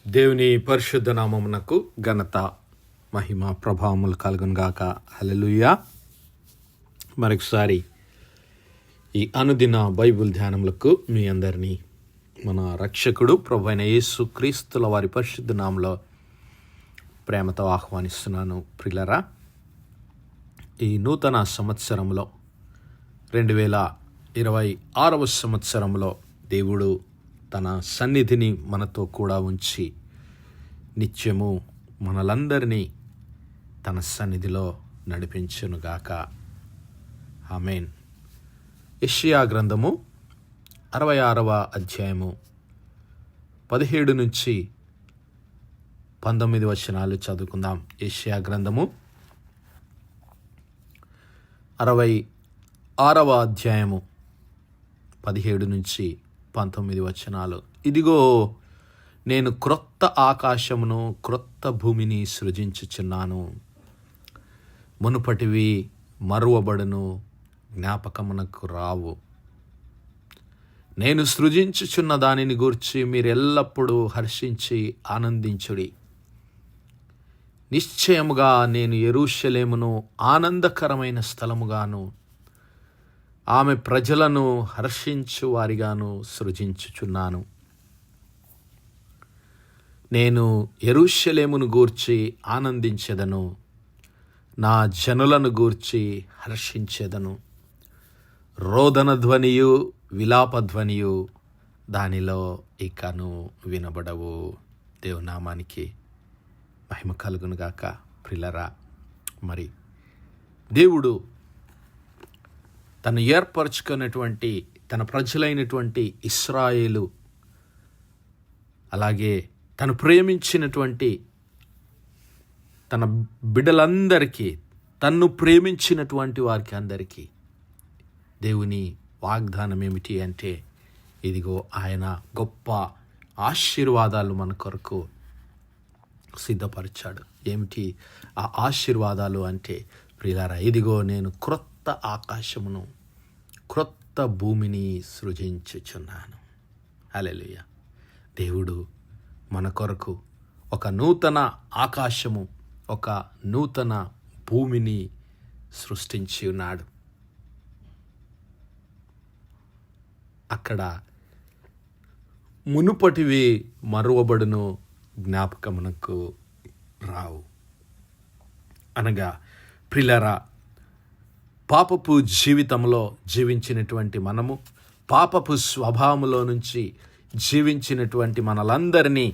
దేవుని పరిశుద్ధ నామమునకు ఘనత మహిమ ప్రభావములు కలుగునుగాక. హల్లెలూయా. మరొకసారి ఈ అనుదిన బైబిల్ ధ్యానములకు మీ అందరినీ మన రక్షకుడు ప్రభు అయిన యేసు క్రీస్తుల వారి పరిశుద్ధ నామములో ప్రేమతో ఆహ్వానిస్తున్నాను. ప్రియులారా, ఈ నూతన సంవత్సరంలో 2026వ సంవత్సరంలో దేవుడు తన సన్నిధిని మనతో కూడా ఉంచి నిత్యము మనలందరినీ తన సన్నిధిలో నడిపించునుగాక. ఆమేన్. యెషయా గ్రంథము 66వ అధ్యాయము 17 నుంచి 19 వచనాలు చదువుకుందాం. యెషయా గ్రంథము 66వ అధ్యాయము 17 నుంచి 19 వచనాలు. ఇదిగో, నేను క్రొత్త ఆకాశమును క్రొత్త భూమిని సృజించుచున్నాను. మునుపటివి మరువబడును, జ్ఞాపకమునకు రావు. నేను సృజించుచున్న దానిని గూర్చి మీరు ఎల్లప్పుడూ హర్షించి ఆనందించుడి. నిశ్చయముగా నేను యెరూషలేమును ఆనందకరమైన స్థలముగాను ఆమె ప్రజలను హర్షించు వారిగాను సృజించుచున్నాను. నేను యెరూషలేమును గూర్చి ఆనందించెదను, నా జనులను గూర్చి హర్షించెదను. రోదన ధ్వనియు విలాపధ్వనియు దానిలో ఇకను వినబడవు. దేవునామానికి మహిమ కలుగునుగాక. ప్రియులారా, మరి దేవుడు తను ఏర్పరచుకున్నటువంటి తన ప్రజలైనటువంటి ఇశ్రాయేలు, అలాగే తను ప్రేమించినటువంటి తన బిడ్డలందరికీ, తన్ను ప్రేమించినటువంటి వారికి అందరికీ దేవుని వాగ్దానం ఏమిటి అంటే, ఇదిగో ఆయన గొప్ప ఆశీర్వాదాలు మన కొరకు సిద్ధపరిచాడు. ఏమిటి ఆ ఆశీర్వాదాలు అంటే, ప్రియులారా, ఇదిగో నేను క్రొత్త ఆకాశమును క్రొత్త భూమిని సృజించుచున్నాను. హల్లెలూయా. దేవుడు మన కొరకు ఒక నూతన ఆకాశము, ఒక నూతన భూమిని సృష్టించి ఉన్నాడు. అక్కడ మునుపటివి మరువబడును, జ్ఞాపకమునకు రావు. అనగా ప్రియులారా, పాపపు జీవితంలో జీవించినటువంటి మనము, పాపపు స్వభావములో నుంచి జీవించినటువంటి మనలందరినీ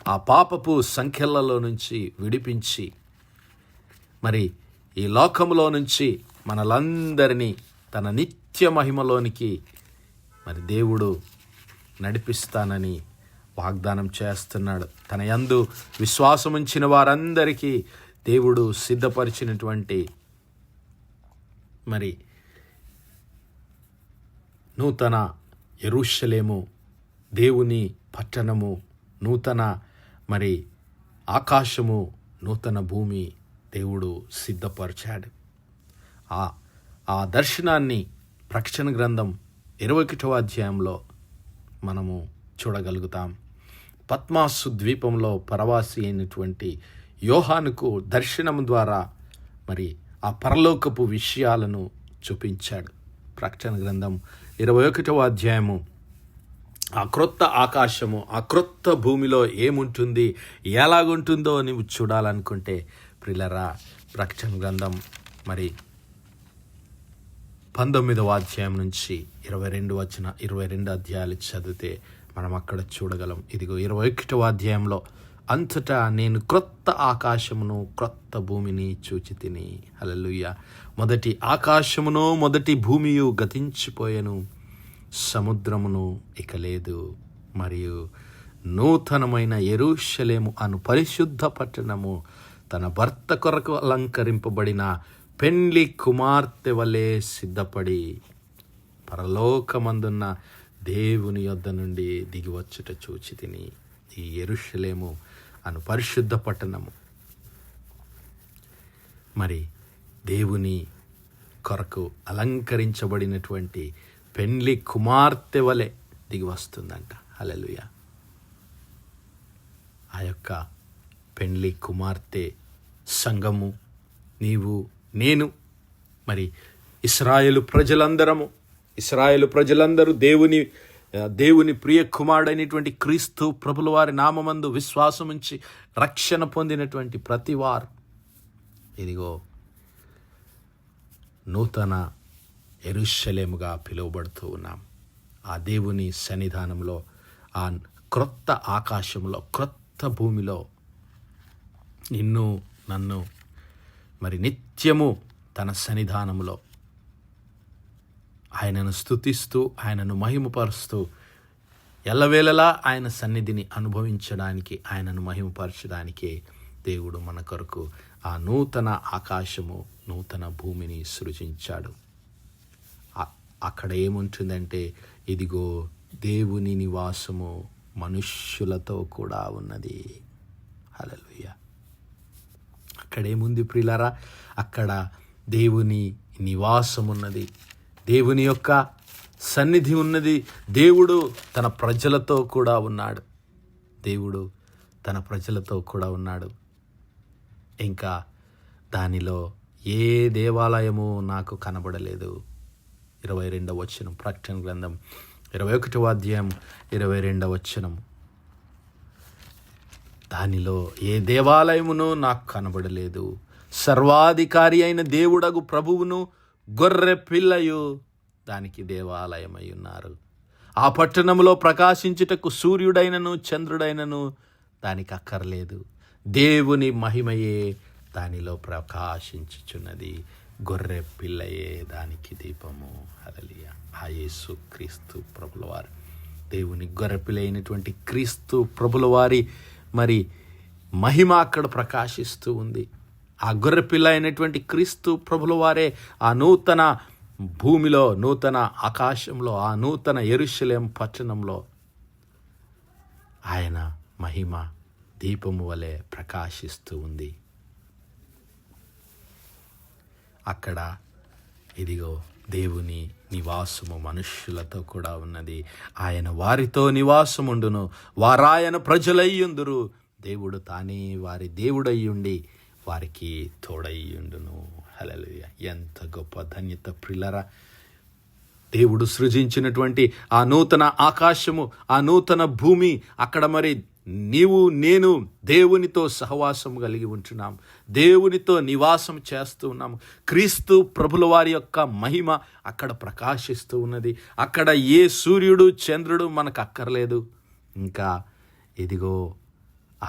ఆ పాపపు సంఖ్యలలో నుంచి విడిపించి, మరి ఈ లోకములో నుంచి మనలందరినీ తన నిత్య మహిమలోనికి మరి దేవుడు నడిపిస్తానని వాగ్దానం చేస్తున్నాడు. తన యందు విశ్వాసముంచిన వారందరికీ దేవుడు సిద్ధపరిచినటువంటి మరి నూతన యెరూషలేము, దేవుని పట్టణము, నూతన మరి ఆకాశము, నూతన భూమి దేవుడు సిద్ధపరిచాడు. ఆ దర్శనాన్ని ప్రకటన గ్రంథం 21వ అధ్యాయంలో మనము చూడగలుగుతాం. పద్మాసు ద్వీపంలో పరవాసి అయినటువంటి యోహానుకు దర్శనం ద్వారా మరి ఆ పరలోకపు విషయాలను చూపించాడు. ప్రకటన గ్రంథం 21వ అధ్యాయము, ఆ క్రొత్త ఆకాశము, ఆ క్రొత్త భూమిలో ఏముంటుంది, ఎలాగుంటుందో నువ్వు చూడాలనుకుంటే ప్రియులారా, ప్రకటన గ్రంథం మరి 19వ అధ్యాయం నుంచి 22 అధ్యాయాలు చదివితే మనం అక్కడ చూడగలం. ఇదిగో 21వ అధ్యాయంలో, అంతటా నేను క్రొత్త ఆకాశమును క్రొత్త భూమిని చూచి తిని. హల్లెలూయా. మొదటి ఆకాశమును మొదటి భూమియు గతించిపోయెను, సముద్రమును ఇక లేదు. మరియు నూతనమైన యెరూషలేము అను పరిశుద్ధ పట్టణము తన భర్త కొరకు అలంకరింపబడిన పెండ్లి కుమార్తె వలె సిద్ధపడి పరలోకమందున్న దేవుని యొద్ద నుండి దిగివచ్చుట చూచి తిని. ఈ యెరూషలేము అను పరిశుద్ధ పట్టణము మరి దేవుని కొరకు అలంకరించబడినటువంటి పెండ్లి కుమార్తె వలె దిగి వస్తుందంట. హల్లెలూయా. ఆ యొక్క పెండ్లి కుమార్తె సంఘము, నీవు నేను, మరి ఇశ్రాయేలు ప్రజలందరూ దేవుని ప్రియ కుమారుడైనటువంటి క్రీస్తు ప్రభుల వారి నామమందు విశ్వాసముంచి రక్షణ పొందినటువంటి ప్రతివారు ఇదిగో నూతన యెరూషలేముగా పిలువబడుతూ ఉన్నాం. ఆ దేవుని సన్నిధానంలో, ఆ క్రొత్త ఆకాశంలో, క్రొత్త భూమిలో నిన్ను నన్ను మరి నిత్యము తన సన్నిధానంలో ఆయనను స్తుతిస్తూ, ఆయనను మహిమపరుస్తూ, ఎల్లవేళలా ఆయన సన్నిధిని అనుభవించడానికి, ఆయనను మహిమపరచడానికే దేవుడు మన కొరకు ఆ నూతన ఆకాశము, నూతన భూమిని సృజించాడు. అక్కడ ఏముంటుందంటే, ఇదిగో దేవుని నివాసము మనుష్యులతో కూడా ఉన్నది. హల్లెలూయా. అక్కడేముంది ప్రియులారా? అక్కడ దేవుని నివాసం ఉన్నది, దేవుని యొక్క సన్నిధి ఉన్నది. దేవుడు తన ప్రజలతో కూడా ఉన్నాడు. ఇంకా దానిలో ఏ దేవాలయము నాకు కనబడలేదు. 22వ వచనం, ప్రకటన గ్రంథం 21వ అధ్యాయం 22వ వచనం. దానిలో ఏ దేవాలయమును నాకు కనబడలేదు. సర్వాధికారి అయిన దేవుడగు ప్రభువును గొర్రె పిల్లయు దానికి దేవాలయమై ఉన్నారు. ఆ పట్టణంలో ప్రకాశించుటకు సూర్యుడైనను చంద్రుడైనను దానికి అక్కర్లేదు. దేవుని మహిమయే దానిలో ప్రకాశించుచున్నది. గొర్రె పిల్లయే దానికి దీపము. హల్లెలూయా. ఆ యేసు క్రీస్తు ప్రభుల వారు, దేవుని గొర్రెపిల్ల అయినటువంటి క్రీస్తు ప్రభుల వారి మరి మహిమ అక్కడ ప్రకాశిస్తూ ఉంది. ఆ గొర్రెపిల్ల అయినటువంటి క్రీస్తు ప్రభుల వారే ఆ నూతన భూమిలో, నూతన ఆకాశంలో, ఆ నూతన యెరూషలేము పట్టణంలో ఆయన మహిమ దీపము వలె ప్రకాశిస్తూ ఉంది. అక్కడ ఇదిగో దేవుని నివాసము మనుష్యులతో కూడా ఉన్నది. ఆయన వారితో నివాసముండును, వారాయన ప్రజలయ్యుందురు. దేవుడు తానే వారి దేవుడయ్యుండి వారికి తోడయ్యుండును. హల్లెలూయా. ఎంత గొప్ప ధన్యత ప్రియులారా! దేవుడు సృజించినటువంటి ఆ నూతన ఆకాశము, ఆ నూతన భూమి, అక్కడ మరి నీవు నేను దేవునితో సహవాసం కలిగి ఉంటున్నాం, దేవునితో నివాసం చేస్తూ ఉన్నాము. క్రీస్తు ప్రభుల వారి యొక్క మహిమ అక్కడ ప్రకాశిస్తూ ఉన్నది. అక్కడ ఏ సూర్యుడు చంద్రుడు మనకు అక్కర్లేదు. ఇంకా ఇదిగో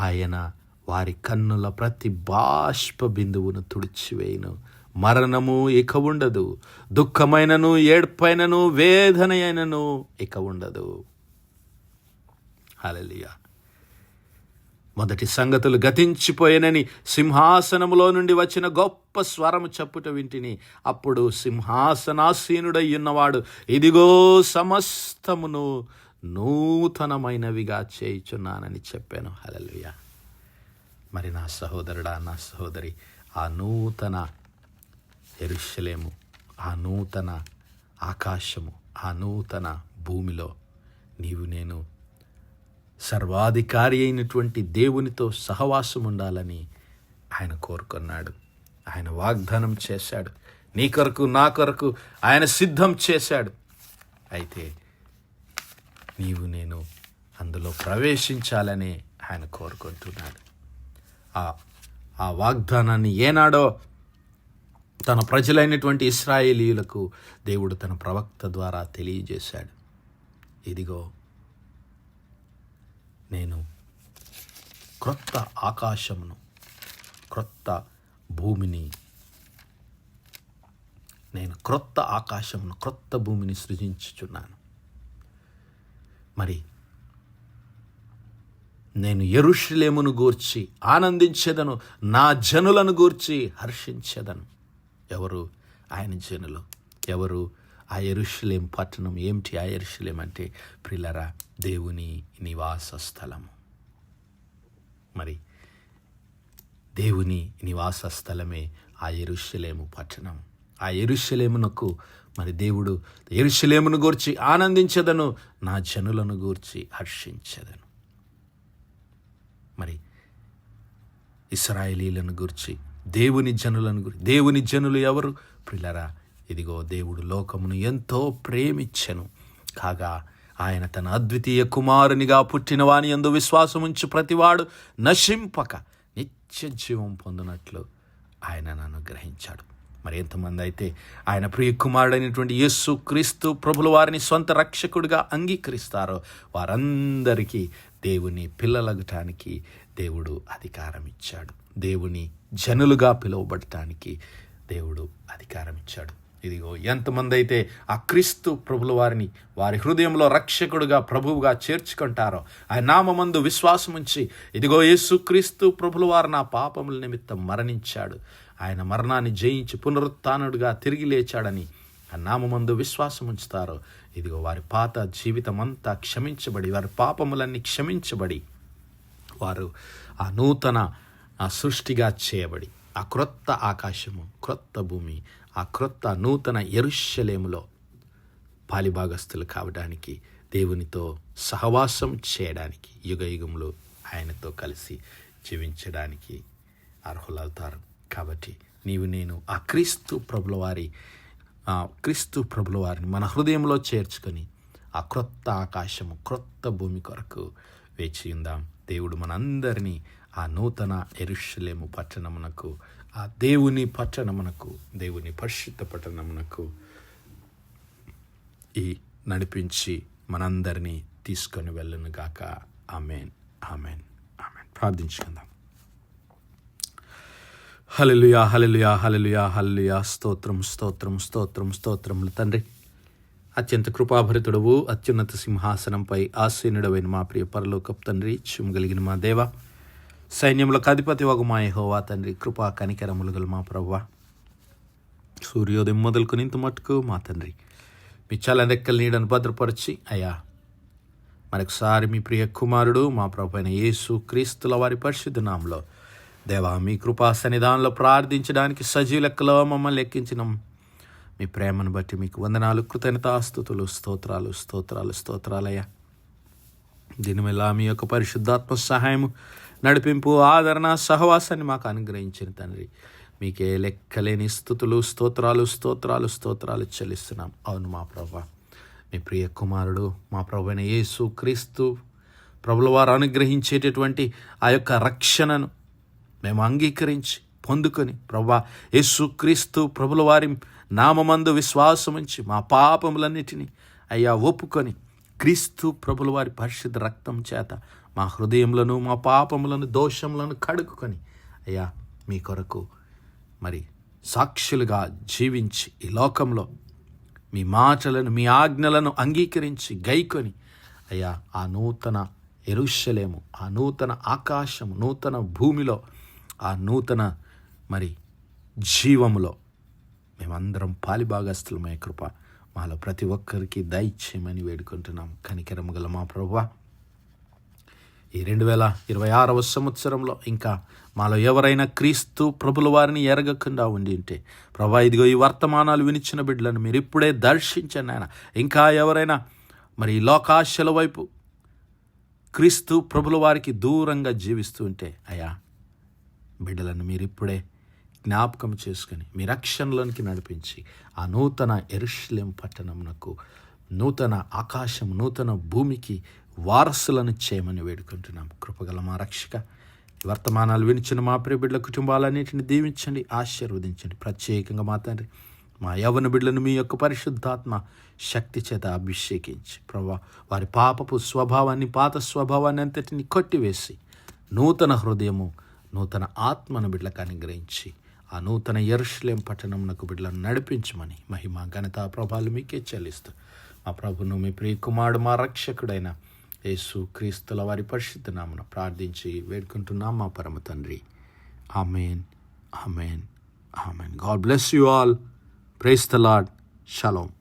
ఆయన వారి కన్నుల ప్రతి బాష్ప బిందువును తుడిచివేయును. మరణము ఇక ఉండదు, దుఃఖమైనను ఏడ్పైనను వేదన అయినను ఇక ఉండదు. హల్లెలూయా. మొదటి సంగతులు గతించిపోయేనని సింహాసనములో నుండి వచ్చిన గొప్ప స్వరము చెప్పుట వింటిని. అప్పుడు సింహాసనాసీనుడై ఉన్నవాడు, ఇదిగో సమస్తమును నూతనమైనవిగా చేయుచున్నానని చెప్పాను. హల్లెలూయా. మరి నా సహోదరుడా, నా సహోదరి, ఆ నూతన యెరూషలేము, ఆ నూతన ఆకాశము, ఆ నూతన భూమిలో నీవు నేను సర్వాధికారి అయినటువంటి దేవునితో సహవాసం ఉండాలని ఆయన కోరుకున్నాడు. ఆయన వాగ్దానం చేశాడు. నీ కొరకు, నా కొరకు ఆయన సిద్ధం చేశాడు. అయితే నీవు నేను అందులో ప్రవేశించాలని ఆయన కోరుకుంటున్నాడు. ఆ వాగ్దానాన్ని ఏనాడో తన ప్రజలైనటువంటి ఇశ్రాయేలీయులకు దేవుడు తన ప్రవక్త ద్వారా తెలియజేశాడు. ఇదిగో నేను క్రొత్త ఆకాశమును, క్రొత్త భూమిని, క్రొత్త భూమిని సృజించుచున్నాను. మరి నేను యెరూషలేమును గూర్చి ఆనందించెదను, నా జనులను గూర్చి హర్షించెదను. ఎవరు? ఆయన జనులు. ఎవరు? ఆ యెరూషలేం పట్టణం. ఏమిటి ఆ యెరూషలేం అంటే? ప్రియులారా, దేవుని నివాస స్థలము. మరి దేవుని నివాస స్థలమే ఆ యెరూషలేము పట్టణం. ఆ యెరూషలేమునకు మరి దేవుడు, యెరూషలేమును గూర్చి ఆనందించెదను, నా జనులను గూర్చి హర్షించెదను. మరి ఇశ్రాయేలీలను గురించి, దేవుని జనులను గురించి. దేవుని జనులు ఎవరు? ప్రియులారా, ఇదిగో దేవుడు లోకమును ఎంతో ప్రేమించెను కాగా ఆయన తన అద్వితీయ కుమారునిగా పుట్టిన వాని యందు విశ్వాసముంచు ప్రతివాడు నశింపక నిత్య జీవం పొందినట్లు ఆయనను అనుగ్రహించాడు. మరి ఎంతమంది అయితే ఆయన ప్రియ కుమారుడైనటువంటి యేసు క్రీస్తు ప్రభుల వారిని సొంత రక్షకుడిగా అంగీకరిస్తారో వారందరికీ దేవుని పిల్లలగటానికి దేవుడు అధికారం ఇచ్చాడు. దేవుని జనులుగా పిలువబడటానికి దేవుడు అధికారం ఇచ్చాడు. ఇదిగో ఎంతమంది అయితే ఆ క్రీస్తు ప్రభుల వారిని వారి హృదయంలో రక్షకుడుగా ప్రభువుగా చేర్చుకుంటారో, ఆయన నామమందు విశ్వాసముంచి ఇదిగో యేసు క్రీస్తు ప్రభుల వారు నా పాపముల నిమిత్తం మరణించాడు, ఆయన మరణాన్ని జయించి పునరుత్థానుడిగా తిరిగి లేచాడని ఆ నామమందు విశ్వాసం ఉంచుతారో, ఇదిగో వారి పాత జీవితం అంతా క్షమించబడి, వారి పాపములన్నీ క్షమించబడి, వారు ఆ నూతన సృష్టిగా చేయబడి, ఆ క్రొత్త ఆకాశము, క్రొత్త భూమి, ఆ క్రొత్త నూతన యెరూషలేములో పాలిభాగస్తులు కావడానికి, దేవునితో సహవాసం చేయడానికి, యుగయుగంలో ఆయనతో కలిసి జీవించడానికి అర్హులవుతారు. కాబట్టి నీవు నేను ఆ క్రీస్తు ప్రభుల వారిని మన హృదయంలో చేర్చుకొని ఆ క్రొత్త ఆకాశము, క్రొత్త భూమి కొరకు వేచి ఉందాం. దేవుడు మనందరినీ ఆ నూతన యెరూషలేము పట్టణమునకు, ఆ దేవుని పట్టణమునకు, దేవుని పరిశుద్ధ పట్టణమునకు ఈ నడిపించి మనందరినీ తీసుకొని వెళ్ళును గాక. ఆమేన్, ఆమేన్, ఆమేన్. ప్రార్థించుకుందాం. హల్లెలూయా, హల్లెలూయా, హల్లెలూయా, హల్లెలూయా. స్తోత్రం, స్తోత్రం, స్తోత్రం, స్తోత్రములు తండ్రి. అత్యంత కృపాభరితుడవు, అత్యున్నత సింహాసనంపై ఆసీనుడవైన మా ప్రియ పరలోకపు తండ్రి, కలిగిన మా దేవ, సైన్యములకు అధిపతి వగు మా యెహోవా తండ్రి, కృపా కనికరములు గల మా ప్రభువా, సూర్యోదయం మొదలుకొని ఇంత మట్టుకు మా తండ్రి మీ చాలా రెక్కల నీడను భద్రపరిచి అయ్యా మరొకసారి మీ ప్రియ కుమారుడు మా ప్రభు అయిన యేసు క్రీస్తుల వారి పరిశుద్ధ నామములో దేవా మీ కృపా సన్నిధానంలో ప్రార్థించడానికి సజీవ లెక్కలో మమ్మల్ని లెక్కించిన మీ ప్రేమను బట్టి మీకు వందనాలు, కృతజ్ఞతాస్తుతులు, స్తోత్రాలు, స్తోత్రాలు, స్తోత్రాలయ్యా. దీనివల్ల మీ యొక్క పరిశుద్ధాత్మ సహాయము, నడిపింపు, ఆదరణ, సహవాసాన్ని మాకు అనుగ్రహించిన తండ్రి మీకే లెక్కలేని స్తుతులు, స్తోత్రాలు, స్తోత్రాలు, స్తోత్రాలు చెల్లిస్తున్నాం. అవును మా ప్రభువా, మీ ప్రియ కుమారుడు మా ప్రభు అయిన యేసు క్రీస్తు ప్రభుల వారు అనుగ్రహించేటటువంటి ఆ యొక్క రక్షణను మేము అంగీకరించి పొందుకొని ప్రభువా యేసు క్రీస్తు ప్రభుల వారి నామమందు విశ్వాసముంచి మా పాపములన్నిటినీ అయ్యా ఒప్పుకొని క్రీస్తు ప్రభుల వారి పరిశుద్ధ రక్తం చేత మా హృదయములను, మా పాపములను, దోషములను కడుక్కొని అయ్యా మీ కొరకు మరి సాక్షులుగా జీవించి ఈ లోకంలో మీ మాటలను, మీ ఆజ్ఞలను అంగీకరించి గైకొని అయ్యా ఆ నూతన యెరూషలేము, ఆ నూతన ఆకాశము, నూతన భూమిలో, ఆ నూతన మరి జీవములో మేమందరం పాలిభాగస్తులమై కృప మాలో ప్రతి ఒక్కరికి దయచేయమని వేడుకుంటున్నాం. కనికరము గల మా ప్రభువా, ఈ 2026వ సంవత్సరంలో ఇంకా మాలో ఎవరైనా క్రీస్తు ప్రభుల వారిని ఎరగకుండా ఉండి ఉంటే ప్రభా ఇదిగో ఈ వర్తమానాలు వినిచిన బిడ్డలను మీరు ఇప్పుడే దర్శించండి ఆయన. ఇంకా ఎవరైనా మరి లోకాశల వైపు క్రీస్తు ప్రభుల వారికి దూరంగా జీవిస్తూ ఉంటే అయ్యా బిడ్డలను మీరు ఇప్పుడే జ్ఞాపకం చేసుకొని మీ రక్షణలోనికి నడిపించి ఆ నూతన యెరూషలేము పట్టణమునకు, నూతన ఆకాశం, నూతన భూమికి వారసులను చేయమని వేడుకుంటున్నాం. కృపగల మా రక్షక, వర్తమానాలు వినిచిన మా ప్రియ బిడ్డల కుటుంబాలన్నింటిని దీవించండి, ఆశీర్వదించండి. ప్రత్యేకంగా మా తండ్రి మా యవ్వన బిడ్డలను మీ యొక్క పరిశుద్ధాత్మ శక్తి చేత అభిషేకించి ప్రభా వారి పాపపు స్వభావాన్ని, పాత స్వభావాన్ని అంతటిని కొట్టివేసి నూతన హృదయము, నూతన ఆత్మను బిడ్డలకు అనుగ్రహించి ఆ నూతన యెరూషలేము పట్టణమునకు బిడ్డలను నడిపించమని మహిమ, ఘనత, ప్రభావాలు మీకే చెల్లిస్తూ మా ప్రభును మీ ప్రియ కుమారుడు మా రక్షకుడైన యేసు క్రీస్తుల వారి పరిశుద్ధ నామమున ప్రార్థించి వేడుకుంటున్నాం మా పరమ తండ్రి. Amen, amen, amen. God bless you all. Praise the Lord. Shalom.